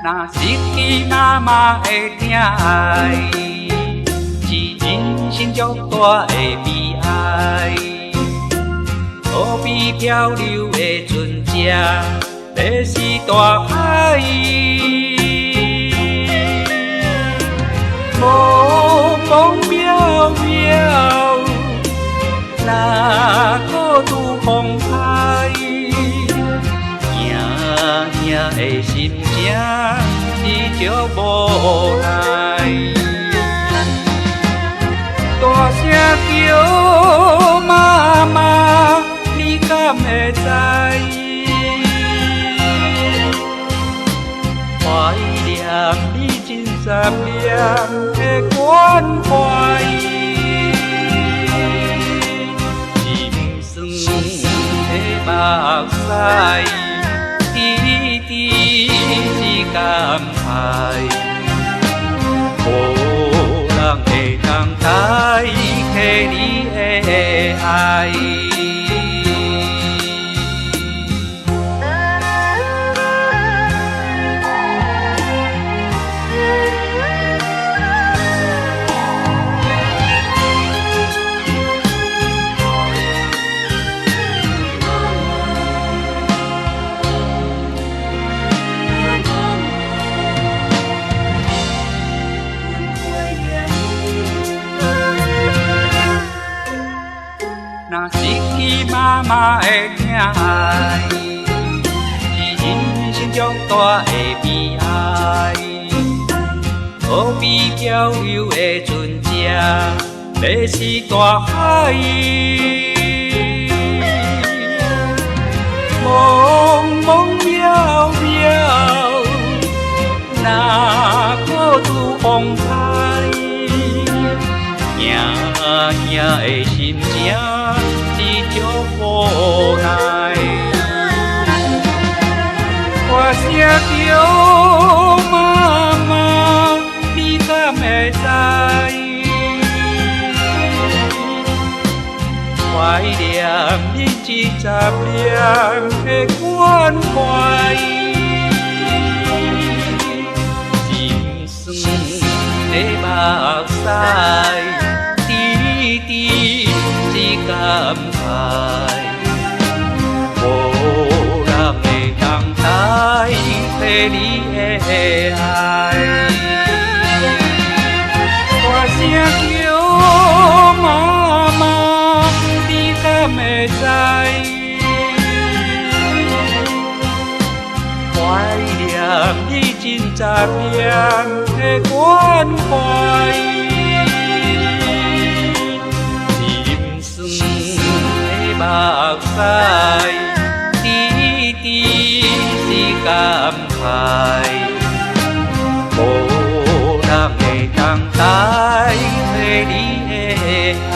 若失去那嘛会疼爱，是人生足大的悲哀。何必漂流的船只，这是大海。茫茫渺渺，哪可拄风台？赢的心情是足无奈，大声叫妈妈，你敢会知？怀念你真10年的关怀，心酸的目屎。滴滴是感慨，无人会当代替你的爱。若失去妈妈的疼爱，是人生足大的悲哀。何必漂流的船只，这是大海。茫茫渺渺，哪可拄风台？赢的心情是足无奈，大声叫妈妈，你敢会知？怀念你这10年的关怀，心酸的目屎。滴滴是感慨，无人会当代替你的爱。大声叫妈妈，你敢会知？怀念你真10年的关怀。目屎滴滴是感慨，无人会当代替你的爱。